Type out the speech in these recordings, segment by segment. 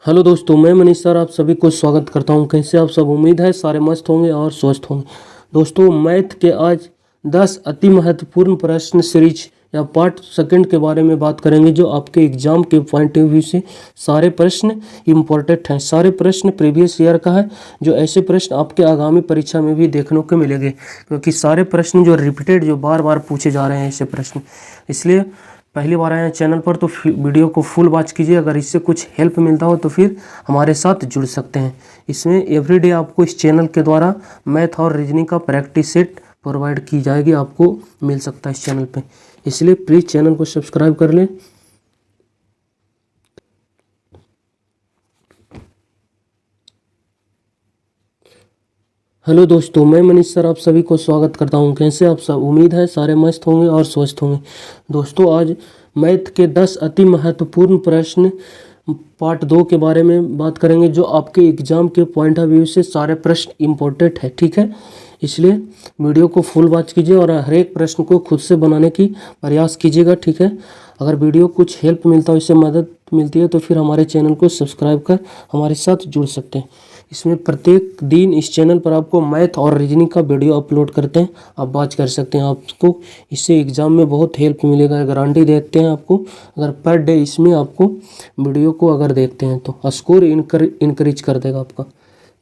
Hello दोस्तों, मैं Manish sir आप सभी को स्वागत करता हूं। कैसे आप सब? उम्मीद है सारे मस्त होंगे और स्वस्थ होंगे। दोस्तों, मैथ के आज 10 अति महत्वपूर्ण प्रश्न सीरीज या पार्ट सेकंड के बारे में बात करेंगे, जो आपके एग्जाम के पॉइंट ऑफ व्यू से सारे प्रश्न इम्पोर्टेंट हैं। सारे प्रश्न प्रीवियस ईयर का है, जो ऐसे प्रश्न आपके आगामी परीक्षा में भी देखने को मिलेंगे, क्योंकि सारे प्रश्न जो रिपीटेड जो बार बार पूछे जा रहे हैं ऐसे प्रश्न। इसलिए पहली बार आए हैं चैनल पर तो वीडियो को फुल वॉच कीजिए। अगर इससे कुछ हेल्प मिलता हो तो फिर हमारे साथ जुड़ सकते हैं। इसमें एवरीडे आपको इस चैनल के द्वारा मैथ और रीजनिंग का प्रैक्टिस सेट प्रोवाइड की जाएगी, आपको मिल सकता है इस चैनल पे। इसलिए प्लीज़ चैनल को सब्सक्राइब कर लें। हेलो दोस्तों, मैं मनीष सर आप सभी को स्वागत करता हूं। कैसे आप सब? उम्मीद है सारे मस्त होंगे और स्वस्थ होंगे। दोस्तों, आज मैथ के 10 अति महत्वपूर्ण प्रश्न पार्ट 2 के बारे में बात करेंगे, जो आपके एग्जाम के पॉइंट ऑफ व्यू से सारे प्रश्न इम्पोर्टेंट है। ठीक है, इसलिए वीडियो को फुल वॉच कीजिए और हर एक प्रश्न को खुद से बनाने की प्रयास कीजिएगा। ठीक है, अगर वीडियो कुछ हेल्प मिलता हो, इससे मदद मिलती है, तो फिर हमारे चैनल को सब्सक्राइब कर हमारे साथ जुड़ सकते हैं। इसमें प्रत्येक दिन इस चैनल पर आपको मैथ और रीजनिंग का वीडियो अपलोड करते हैं, आप वॉच कर सकते हैं। आपको इससे एग्ज़ाम में बहुत हेल्प मिलेगा, गारंटी देते हैं आपको। अगर पर डे इसमें आपको वीडियो को अगर देखते हैं तो स्कोर इंक्रीज कर देगा आपका।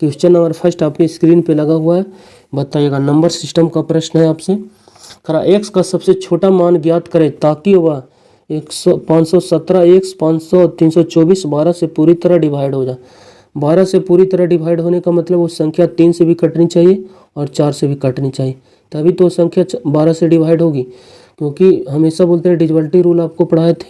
क्वेश्चन नंबर फर्स्ट आपके स्क्रीन पे लगा हुआ है, बताइएगा। नंबर सिस्टम का प्रश्न है आपसे। खरा, एक्स का सबसे छोटा मान ज्ञात करें ताकि वह 517 एक्स 500 324 12 से पूरी तरह डिवाइड हो जाए। 12 से पूरी तरह डिवाइड होने का मतलब वो संख्या 3 से भी कटनी चाहिए और 4 से भी कटनी चाहिए, तभी तो संख्या 12 से डिवाइड होगी। क्योंकि हमेशा बोलते हैं, डिजिटल रूल आपको पढ़ाए थे,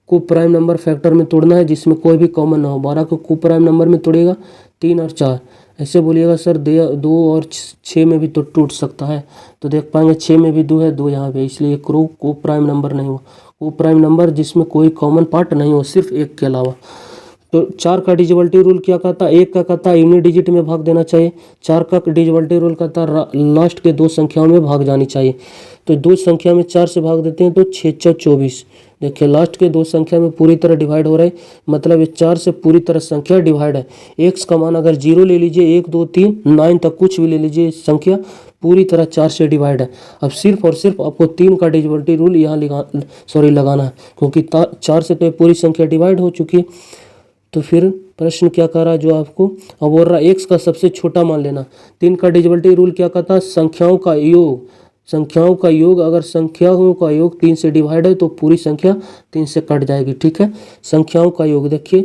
को प्राइम नंबर फैक्टर में तोड़ना है जिसमें कोई भी कॉमन ना हो। 12 को प्राइम नंबर में तोड़ेगा 3 और 4। ऐसे बोलिएगा सर 2 और 6 में भी तो टूट सकता है, तो देख पाएंगे 6 में भी 2 है, 2 यहाँ पे, इसलिए को प्राइम नंबर नहीं हुआ। को प्राइम नंबर जिसमें कोई कॉमन पार्ट नहीं हो, सिर्फ एक के अलावा। तो 4 का डिजिटल रूल क्या कहता है? 1 का कहता है यूनिट डिजिट में भाग देना चाहिए। 4 का डिजिटल रूल कहता है लास्ट के 2 संख्याओं में भाग जानी चाहिए। तो 2 संख्या में 4 से भाग देते हैं तो 6 24। देखिए, लास्ट के 2 संख्या में पूरी तरह डिवाइड हो रहा है, मतलब ये 4 से पूरी तरह संख्या डिवाइड है। एक्स का मान अगर 0 ले लीजिए, 1 2 3 9 तक कुछ भी ले लीजिए, संख्या पूरी तरह 4 से डिवाइड है। अब सिर्फ और सिर्फ आपको 3 का डिजिटल रूल यहाँ लगाना है, क्योंकि 4 से तो पूरी संख्या डिवाइड हो चुकी है। तो फिर प्रश्न क्या कर रहा है जो आपको अब बोल रहा है, एक्स का सबसे छोटा मान लेना। 3 का डिजिटल रूल क्या कहता है? संख्याओं का योग। संख्याओं का योग, अगर संख्याओं का योग 3 से डिवाइड है तो पूरी संख्या 3 से कट जाएगी। ठीक है, संख्याओं का योग देखिए,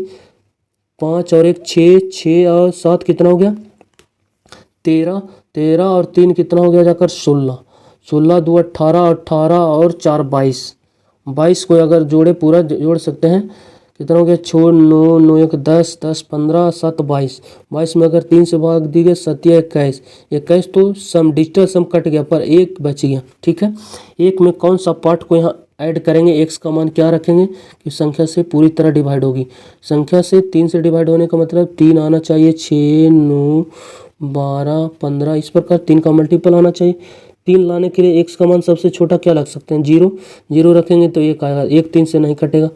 5 और 1 6, 6 और 7 कितना हो गया? 13, 13 और 3 कितना हो गया जाकर? 16, 16 2 18, 18 और 4 22। 22 को अगर जोड़े पूरा जोड़ सकते हैं, कितना हो गया? 6 9 9 1 10 10 15 7 22। 22 में अगर 3 से भाग दी गई 7 21, 21 तो सम डिजिटल सम कट गया पर 1 बच गया। ठीक है, 1 में कौन सा पार्ट को यहाँ ऐड करेंगे? एक्स का मान क्या रखेंगे कि संख्या से पूरी तरह डिवाइड होगी। संख्या से 3 से डिवाइड होने का मतलब 3 आना चाहिए, 6 9 12 15, इस प्रकार 3 का मल्टीपल आना चाहिए। 3 लाने के लिए एक्स का मान सबसे छोटा क्या लग सकते हैं? 0, 0 रखेंगे तो 1 आएगा, 1 3 से नहीं कटेगा।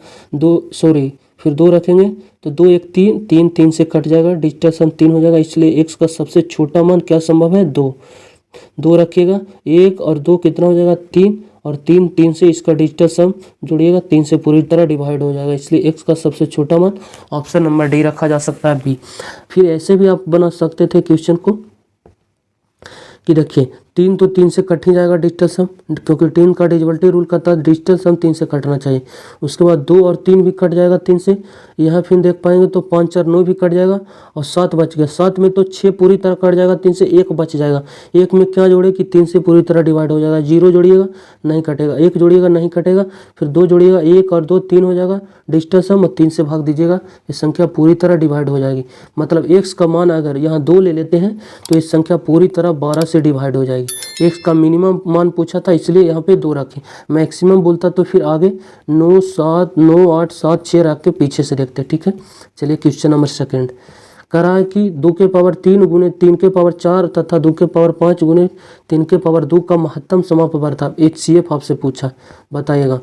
फिर 2 रखेंगे तो 2 1 3, 3 3 से कट जाएगा, डिजिटल सम 3 हो जाएगा। इसलिए एक्स का सबसे छोटा मान क्या संभव है? 2। 2 रखिएगा, 1 और 2 कितना हो जाएगा? 3, और 3 3 से इसका डिजिटल सम जोड़िएगा, 3 से पूरी तरह डिवाइड हो जाएगा। इसलिए एक्स का सबसे छोटा मान ऑप्शन नंबर डी रखा जा सकता है, बी। फिर ऐसे भी आप बना सकते थे क्वेश्चन को कि देखिए, 3 तो 3 से कट ही जाएगा डिजिटल सम, क्योंकि 3 का डिजिटल रूल कहता है डिजिटल सम 3 से कटना चाहिए। उसके बाद 2 और 3 भी कट जाएगा 3 से। यहाँ फिर देख पाएंगे तो 5 4 9 भी कट जाएगा और 7 बच गया। 7 में तो 6 पूरी तरह कट जाएगा 3 से, 1 बच जाएगा। 1 में क्या जोड़े कि 3 से पूरी तरह डिवाइड हो जाएगा। 0 जोड़िएगा नहीं कटेगा, 1 जोड़िएगा नहीं कटेगा, फिर 2 जोड़िएगा, 1 और 2 3 हो जाएगा डिजिटल सम, और 3 से भाग दीजिएगा, ये संख्या पूरी तरह डिवाइड हो जाएगी। मतलब एक्स का मान अगर यहाँ 2 ले लेते हैं तो ये संख्या पूरी तरह 12 से डिवाइड हो जाएगी। एक्स का मिनिमम मान पूछा था इसलिए यहाँ पे 2 रखें, मैक्सिमम बोलता तो फिर आगे 9 7 9 8 7 6 रख के पीछे से देखते हैं। ठीक है, चलिए क्वेश्चन नंबर सेकंड करा है कि 2 के पावर 3 गुने 3 के पावर 4 तथा 2 के पावर 5 गुने 3 के पावर 2 का महत्तम समापवर्त था। HCF आपसे पूछा, बताइएगा।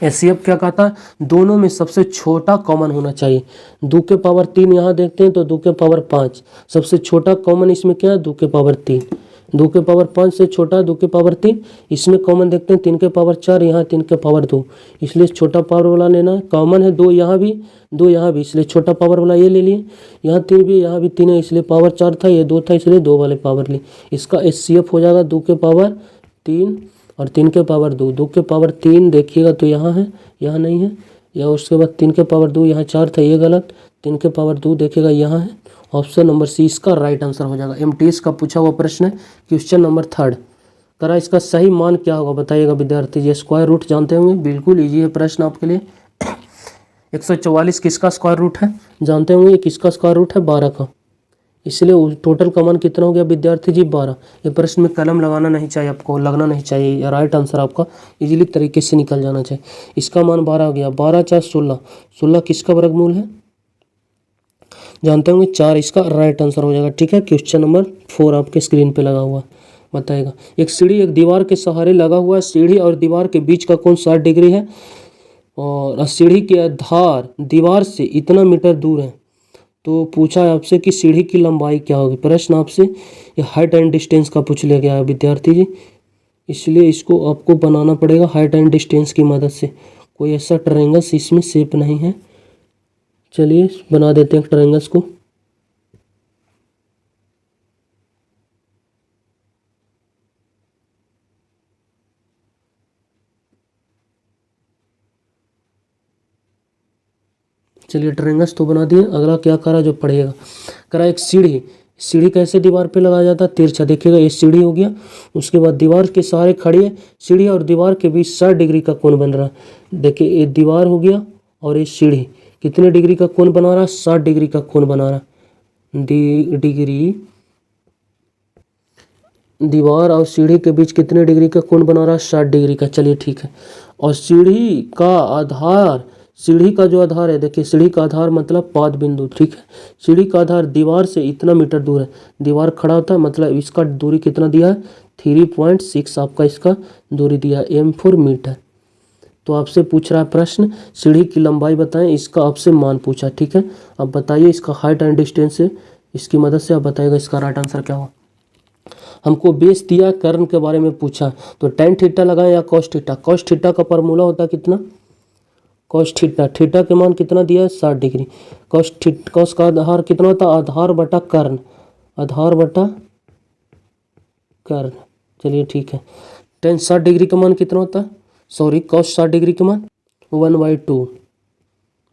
एचसीएफ क्या कहता है, दोनों में सबसे छोटा कॉमन होना चाहिए। 2 के पावर 3 यहाँ देखते हैं तो 2 के पावर 5, सबसे छोटा कॉमन इसमें क्या है 2 के पावर 3। 2 के पावर 5 से छोटा 2 के पावर 3, इसमें कॉमन देखते हैं 3 के पावर 4, यहाँ 3 के पावर 2, इसलिए छोटा पावर वाला लेना है। कॉमन है 2 यहाँ भी 2 यहाँ भी, इसलिए छोटा पावर वाला ये ले लिए। यहाँ 3 भी यहाँ भी 3 है, इसलिए पावर 4 था, ये 2 था, इसलिए 2 वाले पावर लिए। इसका एचसीएफ हो जाएगा 2 के पावर 3 और 3 के पावर 2। 2 के पावर 3 देखिएगा तो यहाँ है, यहाँ नहीं है, या उसके बाद 3 के पावर 2, यहाँ 4 था, ये गलत। 3 के पावर 2 देखिएगा यहाँ है। ऑप्शन नंबर सी इसका राइट आंसर हो जाएगा। एमटीएस का पूछा हुआ प्रश्न है, क्वेश्चन नंबर 3 करा, इसका सही मान क्या होगा बताइएगा विद्यार्थी जी। स्क्वायर रूट जानते होंगे, बिल्कुल ईजी है प्रश्न आपके लिए। 144 किसका स्क्वायर रूट है जानते होंगे, किसका स्क्वायर रूट है 12 का, इसलिए टोटल का मान कितना हो गया विद्यार्थी जी 12। ये प्रश्न में कलम लगाना नहीं चाहिए, आपको लगना नहीं चाहिए, या राइट आंसर आपका इजीली तरीके से निकल जाना चाहिए। इसका मान 12 हो गया, 12 4 16, 16 किसका वर्गमूल है जानते होंगे 4, इसका राइट आंसर हो जाएगा। ठीक है, क्वेश्चन नंबर 4 आपके स्क्रीन पे लगा हुआ बताएगा। एक सीढ़ी एक दीवार के सहारे लगा हुआ है, सीढ़ी और दीवार के बीच का कोण 60 डिग्री है और सीढ़ी के आधार दीवार से इतना मीटर दूर है। तो पूछा है आपसे कि सीढ़ी की लंबाई क्या होगी। प्रश्न आपसे ये हाइट एंड डिस्टेंस का पूछ लिया गया है विद्यार्थी जी, इसलिए इसको आपको बनाना पड़ेगा हाइट एंड डिस्टेंस की मदद से। कोई ऐसा ट्रायंगल्स इसमें शेप नहीं है, चलिए बना देते हैं ट्रायंगल्स को। चलिए ट्रायंगल्स तो बना दिए, अगला क्या करा जो पढ़ेगा। करा एक सीढ़ी, सीढ़ी कैसे दीवार पे लगाया जाता है तिरछा, देखिएगा ये सीढ़ी हो गया, उसके बाद दीवार के सहारे खड़ी है, सीढ़ी और दीवार के बीच 60 डिग्री का कोण बन रहा है। देखिए ये दीवार हो गया और ये सीढ़ी कितने डिग्री का कोण बना रहा है 60 डिग्री का कोण बना रहा है। डिग्री दीवार और सीढ़ी के बीच कितने डिग्री का कोण बना रहा है 60 डिग्री का। चलिए ठीक है, और सीढ़ी का आधार, सीढ़ी का जो आधार है देखिए, सीढ़ी का आधार मतलब पाद बिंदु। ठीक है, सीढ़ी का आधार दीवार से इतना मीटर दूर है, दीवार खड़ा होता है मतलब इसका दूरी कितना दिया है 3.6 आपका इसका दूरी दिया है, m फॉर मीटर। तो आपसे पूछ रहा है प्रश्न सीढ़ी की लंबाई बताएं, इसका आपसे मान पूछा। ठीक है, अब बताइए इसका हाइट एंड डिस्टेंस है, इसकी मदद से आप बताइएगा इसका राइट आंसर क्या होगा। हमको बेस दिया कर्ण के बारे में पूछा, तो tan थीटा लगाएं या cos थीटा। cos थीटा का फार्मूला होता है कितना cos थीटा, थीटा के मान कितना दिया है 60 डिग्री। cos का आधार कितना होता है आधार बटा कर्ण, आधार बटा कर्ण। चलिए ठीक है, tan 60 डिग्री का मान कितना होता है, सॉरी cos 60 डिग्री का मान 1/2,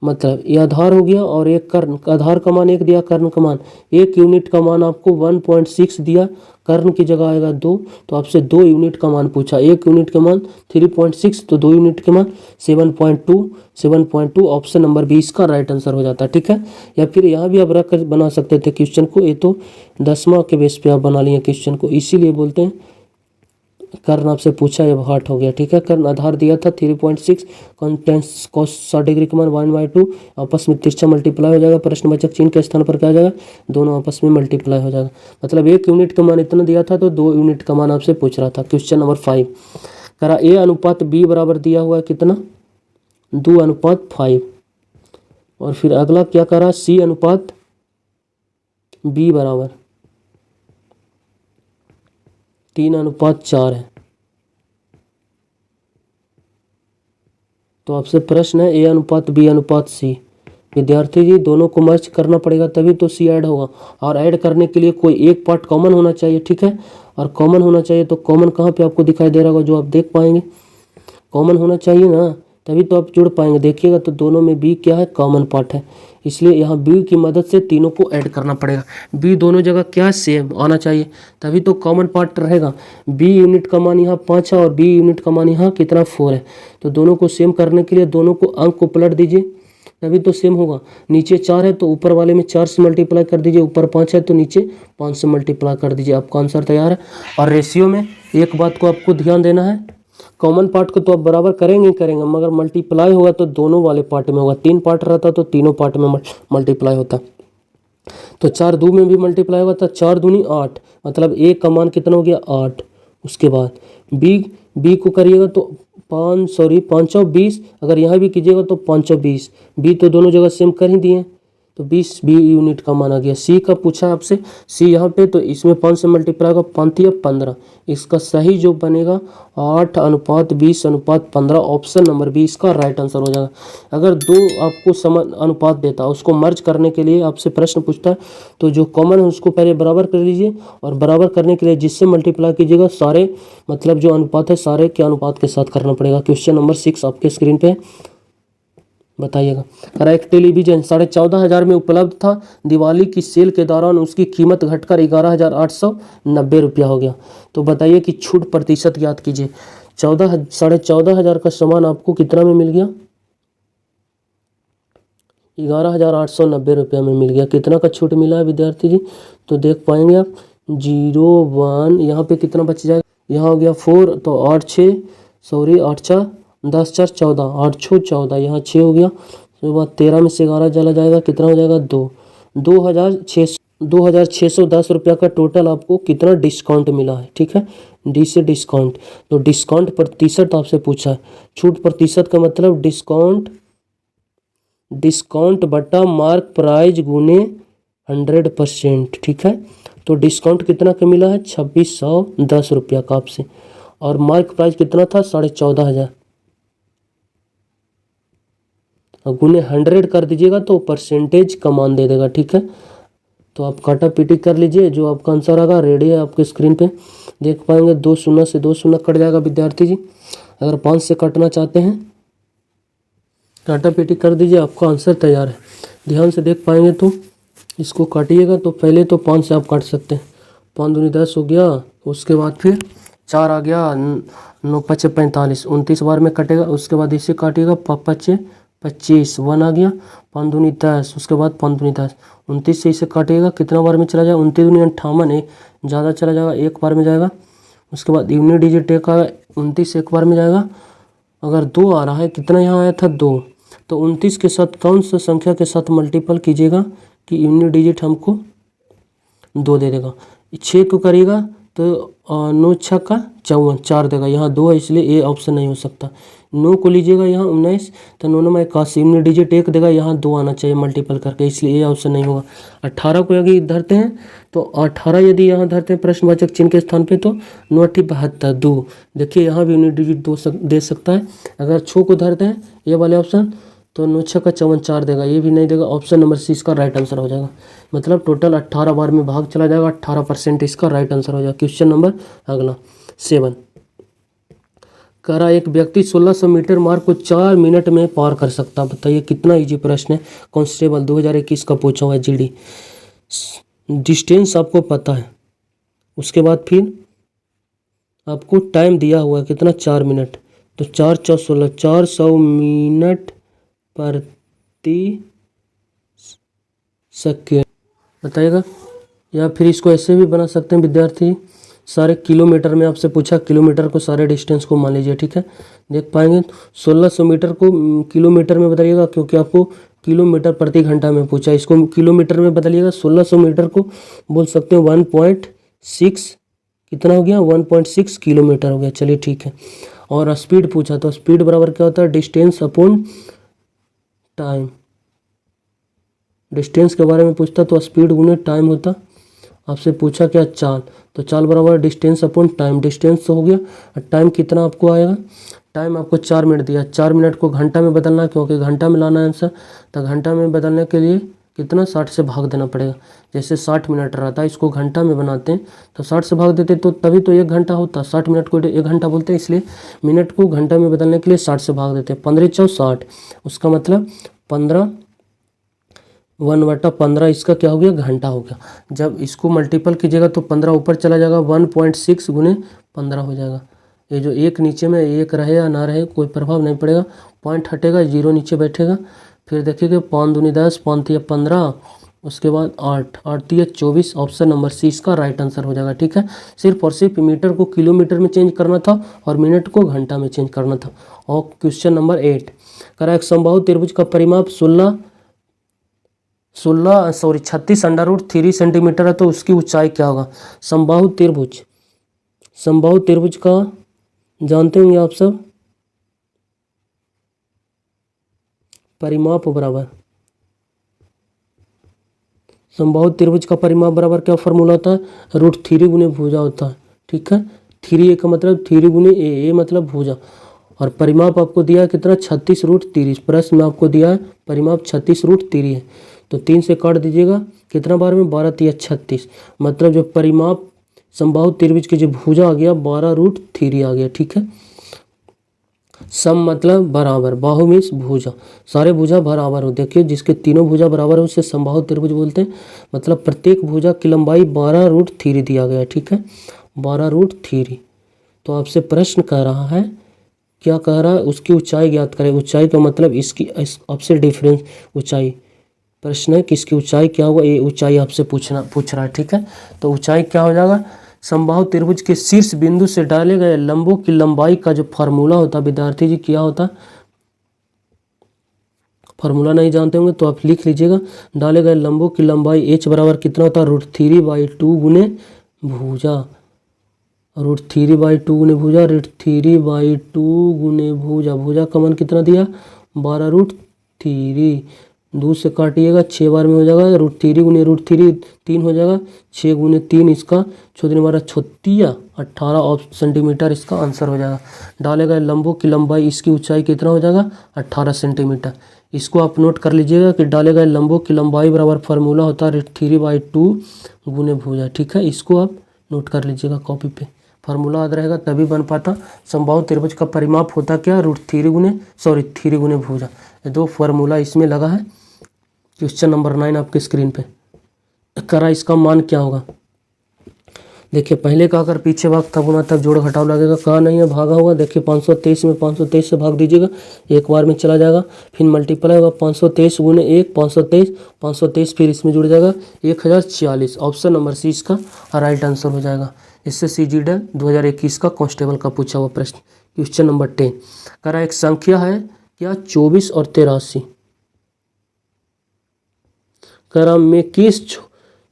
मतलब ये आधार हो गया और एक कर्ण, आधार का मान 1 दिया, कर्ण का मान 1 यूनिट का मान आपको 1.6 दिया, कर्ण की जगह आएगा 2, तो आपसे 2 यूनिट का मान पूछा। 1 यूनिट का मान 3.6, तो 2 यूनिट के मान 7.2 ऑप्शन नंबर 20 का राइट आंसर हो जाता है। ठीक है, या फिर यहाँ भी आप रख कर बना सकते थे क्वेश्चन को, ये तो 10वां के बेस पे आप बना लिए क्वेश्चन को, इसीलिए बोलते हैं कर्ण आपसे पूछा ये हार्ट हो गया। ठीक है, कर्ण आधार दिया था 3.6, cos 60 डिग्री का मान 1/2, आपस में तिरछा मल्टीप्लाई हो जाएगा, प्रश्नवाचक चिन्ह के स्थान पर क्या आ जाएगा, दोनों आपस में मल्टीप्लाई हो जाएगा, मतलब 1 यूनिट का मान इतना दिया था तो 2 यूनिट का मान आपसे पूछ रहा था। क्वेश्चन नंबर 5 करा A अनुपात B बराबर दिया हुआ है कितना 2:5, और फिर अगला क्या करा C अनुपात B बराबर 3:4 है। तो आपसे प्रश्न है A अनुपात B अनुपात C। विद्यार्थी जी दोनों को मर्ज करना पड़ेगा तभी तो C ऐड होगा, और ऐड करने के लिए कोई एक पार्ट कॉमन होना चाहिए। ठीक है, और कॉमन होना चाहिए तो कॉमन कहाँ पे आपको दिखाई दे रहा होगा जो आप देख पाएंगे, कॉमन होना चाहिए ना, तभी तो आप जुड़ पाएंगे। देखिएगा तो दोनों में B क्या है कॉमन पार्ट है, इसलिए यहाँ B की मदद से तीनों को ऐड करना पड़ेगा। B दोनों जगह क्या सेम आना चाहिए, तभी तो कॉमन पार्ट रहेगा। B यूनिट का मान यहाँ 5 है और B यूनिट का मान यहाँ कितना 4 है, तो दोनों को सेम करने के लिए दोनों को अंक को पलट दीजिए तभी तो सेम होगा। नीचे 4 है तो ऊपर वाले में 4 से मल्टीप्लाई कर दीजिए, ऊपर 5 है तो नीचे 5 से मल्टीप्लाई कर दीजिए, आपका आंसर तैयार है। और रेशियो में एक बात को आपको ध्यान देना है, कॉमन पार्ट को तो आप बराबर करेंगे ही करेंगे, मगर मल्टीप्लाई होगा तो दोनों वाले पार्ट में होगा। 3 पार्ट रहता तो तीनों पार्ट में मल्टीप्लाई होता, तो 4 2 में भी मल्टीप्लाई होगा, 4 दूनी 8, मतलब A का मान कितना हो गया 8। उसके बाद B को करिएगा तो 520, अगर यहाँ भी कीजिएगा तो 520, बी तो दोनों जगह सेम कर ही दिए, तो 20 बी यूनिट का माना गया। सी का पूछा आपसे, सी यहाँ पे, तो इसमें 5 से मल्टीप्लाई होगा, 5 या 15, इसका सही जो बनेगा 8:20:15, ऑप्शन नंबर बी इसका राइट आंसर हो जाएगा। अगर दो आपको समान अनुपात देता है, उसको मर्ज करने के लिए आपसे प्रश्न पूछता है, तो जो कॉमन है उसको पहले बराबर कर लीजिए, और बराबर करने के लिए जिससे मल्टीप्लाई कीजिएगा सारे, मतलब जो अनुपात है सारे के अनुपात के साथ करना पड़ेगा। क्वेश्चन नंबर 6 आपके स्क्रीन पे बताइएगा। एक टेलीविजन 14,500 में उपलब्ध था, दिवाली की सेल के दौरान उसकी कीमत घटकर 11,890 रुपया हो गया। तो बताइए कि छूट प्रतिशत ज्ञात कीजिए। 14,500 का सामान आपको कितना में मिल गया? 11,890 रुपया में मिल गया। कितना का छूट मिला है विद्यार्थी जी? तो देख पाएंगे आप 01, यहाँ पे कितना बच जाएगा, यहाँ हो गया 4, तो 8 4 10 4 14, 8 6 14, यहाँ 6 हो गया। उसके बाद 13 में से 11 चला जाएगा, कितना हो जाएगा 2, 2,610 रुपया का टोटल आपको कितना डिस्काउंट मिला है। ठीक है, डी से डिस्काउंट, तो डिस्काउंट प्रतिशत आपसे पूछा है। छूट प्रतिशत का मतलब डिस्काउंट बटा मार्क प्राइस गुने 100%। ठीक है, तो डिस्काउंट कितना का मिला है? 2,610 रुपया का आपसे, और मार्क प्राइस कितना था? 14,500, गुने 100 कर दीजिएगा तो परसेंटेज का मान दे देगा। ठीक है, तो आप काटा पीटी कर लीजिए, जो आपका आंसर आएगा रेडी है आपके स्क्रीन पे देख पाएंगे। 2 शून्य से 2 शून्य कट जाएगा विद्यार्थी जी। अगर 5 से काटना चाहते हैं काटा पीटी कर दीजिए, आपका आंसर तैयार है। ध्यान से देख पाएंगे तो इसको काटिएगा, तो पहले तो 5 से आप काट सकते हैं, 5 दूनी 10 हो गया, उसके बाद फिर 4 आ गया, 9 5 45, 29 बार में कटेगा। उसके बाद इसे काटिएगा, 5 25, 1 आ गया, 5 दूनी 10, उसके बाद 5 दूनी 10, 29 से इसे काटिएगा, कितना बार में चला जाएगा? 29 दूनी 58, ज़्यादा चला जाएगा, एक बार में जाएगा। उसके बाद यूनिट डिजिट एक आ, 29 एक बार में जाएगा। अगर 2 आ रहा है, कितना यहाँ आया था 2, तो 29 के साथ कौन सा संख्या के साथ मल्टीपल कीजिएगा कि यूनिट डिजिट हमको 2 दे देगा। 6 को करिएगा तो 9 6 का 54, 4 देगा। यहाँ 2 है इसलिए ए ऑप्शन नहीं हो सकता। 9 को लीजिएगा, यहाँ 19, तो 9 9 81, यूनिट डिजिट 1 देगा, यहाँ 2 आना चाहिए मल्टीपल करके, इसलिए ए ऑप्शन नहीं होगा। 18 को यदि धरते हैं तो 18 यदि यहाँ धरते हैं प्रश्नवाचक चिन्ह के स्थान पे, तो 9 8 72, 2, देखिए यहाँ भी यूनिट डिजिट 2 दे सकता है। अगर 6 को धरते हैं ये वाले ऑप्शन, तो 9 6 का 54, 4 देगा, ये भी नहीं देगा। ऑप्शन नंबर सी इसका राइट आंसर हो जाएगा। मतलब टोटल 18 बार में भाग चला जाएगा, 18% इसका राइट आंसर हो जाएगा। क्वेश्चन नंबर अगला 7 कह रहा एक व्यक्ति 1600 मीटर मार्ग को 4 मिनट में पार कर सकता। बताइए कितना इजी प्रश्न है, कांस्टेबल 2021 का पूछा हुआ है जीडी। डिस्टेंस आपको पता है, उसके बाद फिर आपको टाइम दिया हुआ है कितना, 4 मिनट, तो 4 4 16, 400 मिनट प्रति सेकेंड बताइएगा। या फिर इसको ऐसे भी बना सकते हैं विद्यार्थी, सारे किलोमीटर में आपसे पूछा, किलोमीटर को सारे डिस्टेंस को मान लीजिए। ठीक है, देख पाएंगे 1600 मीटर को किलोमीटर में बदलिएगा, क्योंकि आपको किलोमीटर प्रति घंटा में पूछा, इसको किलोमीटर में बदलिएगा। 1600 मीटर को बोल सकते हो 1.6, कितना हो गया 1.6 किलोमीटर हो गया। चलिए ठीक है, और स्पीड पूछा, तो स्पीड बराबर क्या होता है, डिस्टेंस अपॉन टाइम। डिस्टेंस के बारे में पूछता तो स्पीड गुने टाइम होता। आपसे पूछा क्या, चाल, तो चाल बराबर डिस्टेंस अपॉन टाइम। डिस्टेंस तो हो गया, टाइम कितना आपको आएगा, टाइम आपको 4 मिनट दिया, 4 मिनट को घंटा में बदलना है, क्योंकि घंटा में लाना है आंसर, तो घंटा में बदलने के लिए कितना 60 से भाग देना पड़ेगा। जैसे 60 मिनट रहता है, इसको घंटा में बनाते हैं तो 60 से भाग देते, तो तभी तो 1 घंटा होता। 60 मिनट को 1 घंटा बोलते हैं, इसलिए मिनट को घंटा में बदलने के लिए 60 से भाग देते हैं। 15 4 60, उसका मतलब 15 1/15 इसका क्या हो गया, घंटा हो गया। जब इसको मल्टीपल कीजिएगा तो 15 ऊपर चला जाएगा, 1.6 गुने 15 हो जाएगा। ये जो एक नीचे में एक रहे या ना रहे कोई प्रभाव नहीं पड़ेगा, पॉइंट हटेगा, 0 नीचे बैठेगा। फिर देखिएगा 5 दूनी 10, 5 तिया 15, उसके बाद 8 8 तिया 24, ऑप्शन नंबर सी इसका राइट आंसर हो जाएगा। ठीक है, सिर्फ और सिर्फ मीटर को किलोमीटर में चेंज करना था और मिनट को घंटा में चेंज करना था। और क्वेश्चन नंबर 8 करा एक समबाहु त्रिभुज का परिमाप 36 √3 सेंटीमीटर है, तो उसकी ऊंचाई क्या होगा। समबाहु त्रिभुज का जानते होंगे आप सब, परिमाप बराबर समबाहु त्रिभुज का परिमाप बराबर क्या फॉर्मूला होता है, √3 गुने भुजा होता है। ठीक है, 3a का मतलब 3 गुने ए मतलब भुजा, और परिमाप आपको दिया है कितना 36√30। प्रश्न में आपको दिया है परिमाप 36√30 है, तो 3 से काट दीजिएगा, कितना बार में 12 3 36, मतलब जो परिमाप समबाहु त्रिभुज की जो भुजा आ गया 12√3 आ गया। ठीक है, सम मतलब बराबर, बाहु मीन्स भुजा, सारे भुजा बराबर हो। देखिए जिसके तीनों भुजा बराबर हो उसे समबाहु त्रिभुज बोलते हैं, मतलब प्रत्येक भुजा की लंबाई 12√3 दिया गया है। ठीक है, 12√3। तो आपसे प्रश्न कह रहा है, क्या कह रहा है, उसकी ऊंचाई ज्ञात करें। ऊंचाई का मतलब इसकी आपसे डिफरेंस ऊंचाई, प्रश्न है कि इसकी ऊंचाई क्या होगा, ये ऊंचाई आपसे पूछ रहा है। ठीक है, तो ऊंचाई क्या हो जाएगा, समबाहु त्रिभुज के शीर्ष बिंदु से डाले गए लंबों की लंबाई का जो फार्मूला होता है विद्यार्थी जी, क्या होता है, फार्मूला नहीं जानते होंगे तो आप लिख लीजिएगा। डाले गए लंबों की लंबाई h बराबर कितना होता है, √3/2 गुने भुजा, √3/2 गुने भुजा, √3/2 गुने भुजा, भुजा का मान कितना दिया 12√3, 2 से काटिएगा 6 बार में हो जाएगा, √3 गुने √3 3 हो जाएगा, 6 गुने 3 इसका 6×3 18 सेंटीमीटर इसका आंसर हो जाएगा। डाले गए लंबों की लंबाई, इसकी ऊंचाई कितना हो जाएगा 18 सेंटीमीटर। इसको आप नोट कर लीजिएगा कि डाले गए लंबों की लंबाई बराबर फार्मूला होता है √3/2 गुने भुजा। ठीक है, इसको आप नोट कर लीजिएगा कॉपी पे, फार्मूला याद रहेगा तभी बन पाता। समबाहु त्रिभुज का परिमाप होता क्या, √3 गुने भुजा। ये दो फार्मूला इसमें लगा है। क्वेश्चन नंबर 9 आपके स्क्रीन पे करा, इसका मान क्या होगा। देखिए पहले का अगर पीछे भाग तब होना तब जोड़ घटाव लगेगा, कहा नहीं है भागा होगा। देखिए 523 में 523 से भाग दीजिएगा, एक बार में चला जाएगा, फिर मल्टीप्लाई होगा 523 गुने 1 523 फिर इसमें जुड़ जाएगा 1046। ऑप्शन नंबर सी इसका राइट आंसर हो जाएगा। इससे CGL 2021 का कांस्टेबल का पूछा हुआ प्रश्न। क्वेश्चन नंबर 10 करा, एक संख्या है क्या 24 और 83, करा में किस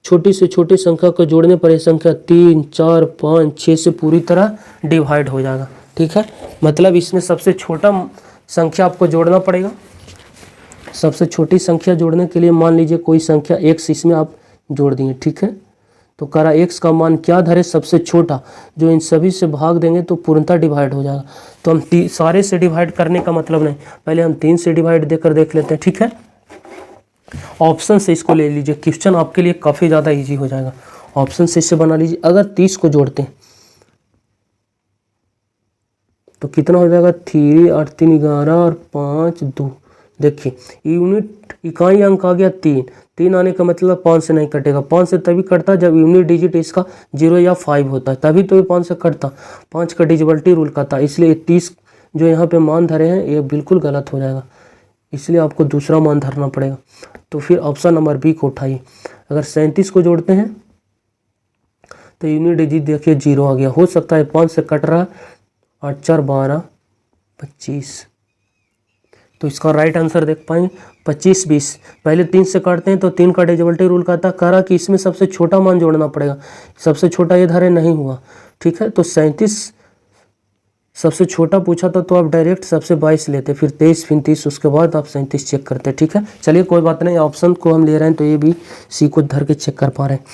छोटी से छोटी संख्या को जोड़ने पर यह संख्या 3 4 5 6 से पूरी तरह डिवाइड हो जाएगा। ठीक है, मतलब इसमें सबसे छोटा संख्या आपको जोड़ना पड़ेगा। सबसे छोटी संख्या जोड़ने के लिए मान लीजिए कोई संख्या x इसमें आप जोड़ दिए। ठीक है, तो करा x का मान क्या धरे, सबसे छोटा, जो इन सभी से भाग देंगे तो पूर्णतः डिवाइड हो जाएगा। तो हम सारे से डिवाइड करने का मतलब नहीं, पहले हम 3 से डिवाइड देकर देख लेते हैं। ठीक है, ऑप्शन से इसको ले लीजिए, क्वेश्चन आपके लिए काफ़ी ज़्यादा इजी हो जाएगा। ऑप्शन से इसे बना लीजिए। अगर 30 को जोड़ते हैं तो कितना हो जाएगा, 3 8 3 11 और 5 2। देखिए यूनिट इकाई अंक आ गया 3 आने का मतलब 5 से नहीं कटेगा। 5 से तभी कटता जब यूनिट डिजिट इसका 0 या 5 होता है, तभी तो ये 5 से कटता। 5 का डिजिबिलिटी रूल का था, इसलिए 30 जो यहाँ पे मान धरे हैं ये बिल्कुल गलत हो जाएगा, इसलिए आपको दूसरा मान धरना पड़ेगा। तो फिर ऑप्शन नंबर बी को उठाइए। अगर 37 को जोड़ते हैं तो यूनिट डिजिट देखिए 0 आ गया, हो सकता है 5 से कट रहा, 8 4 12 25। तो इसका राइट आंसर देख पाएंगे 25 20। पहले 3 से काटते हैं तो 3 का डिजिबिलिटी रूल कहता, कह रहा कि इसमें सबसे छोटा मान जोड़ना पड़ेगा, सबसे छोटा ये धरे नहीं हुआ। ठीक है, तो 37 सबसे छोटा पूछा था तो आप डायरेक्ट सबसे 22 लेते, फिर 23 फिर 30, उसके बाद आप 37 चेक करते। ठीक है, चलिए कोई बात नहीं, ऑप्शन को हम ले रहे हैं तो ये भी सी को धर के चेक कर पा रहे हैं।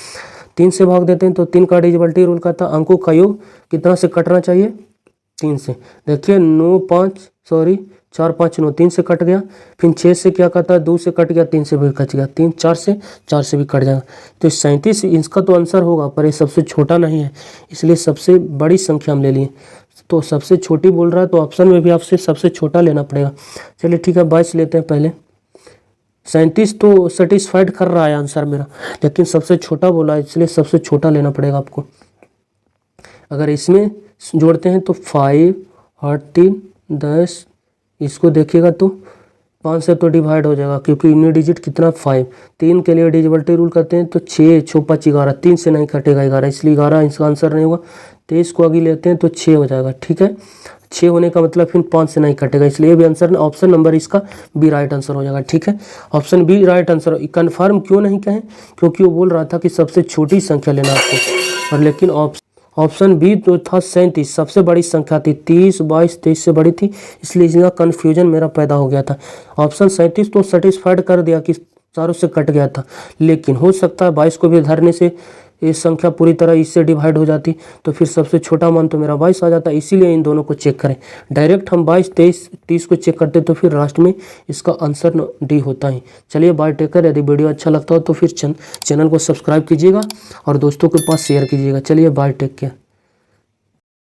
3 से भाग देते हैं तो 3 का डिजिबिलिटी रूल का था, अंकों का योग कितना से कटना चाहिए, 3 से। देखिए 4 5 9, 3 से कट गया, फिर 6 से क्या कहता है 2 से कट गया, 3 से भी कट गया, 3 4 से भी कट जाएगा। तो 37 इसका तो आंसर होगा, पर ये सबसे छोटा नहीं है, इसलिए सबसे बड़ी संख्या हम ले लिए। तो सबसे छोटी बोल रहा है तो ऑप्शन में भी आपसे सबसे छोटा लेना पड़ेगा। चलिए ठीक है, 22 लेते हैं पहले। 37 तो सेटिस्फाइड कर रहा है आंसर मेरा, लेकिन सबसे छोटा बोला है इसलिए सबसे छोटा लेना पड़ेगा आपको। अगर इसमें जोड़ते हैं तो 5 8 3 10, इसको देखिएगा तो 5 से तो डिवाइड हो जाएगा क्योंकि यूनिट डिजिट कितना 5। 3 के लिए डिजिबिलिटी रूल करते हैं तो 6 6 5 11, 3 से नहीं कटेगा 11, इसलिए 11 इसका आंसर नहीं होगा। 23 को आगे लेते हैं तो 6 हो जाएगा। ठीक है, 6 होने का मतलब फिर 5 से नहीं कटेगा, इसलिए भी आंसर ऑप्शन नंबर इसका बी राइट आंसर हो जाएगा। ठीक है, option B right answer. Confirm क्यों नहीं कहें, क्योंकि वो बोल रहा था कि सबसे छोटी संख्या लेना आपको, और लेकिन ऑप्शन बी तो था 37, सबसे बड़ी संख्या थी। 30, 22, 23 से बड़ी थी, इसलिए इसका कन्फ्यूजन मेरा पैदा हो गया था। ऑप्शन 37 तो सेटिस्फाइड कर दिया कि चारों से कट गया था, लेकिन हो सकता है 22 को भी धरने से ये संख्या पूरी तरह इससे डिवाइड हो जाती, तो फिर सबसे छोटा मान तो मेरा 22 आ जाता। इसीलिए इन दोनों को चेक करें। डायरेक्ट हम 22, 23, 30 को चेक करते तो फिर लास्ट में इसका आंसर डी होता है। चलिए बाय, टेक केयर। यदि वीडियो अच्छा लगता हो तो फिर चैनल को सब्सक्राइब कीजिएगा और दोस्तों के पास शेयर कीजिएगा। चलिए बाय, टेक केयर।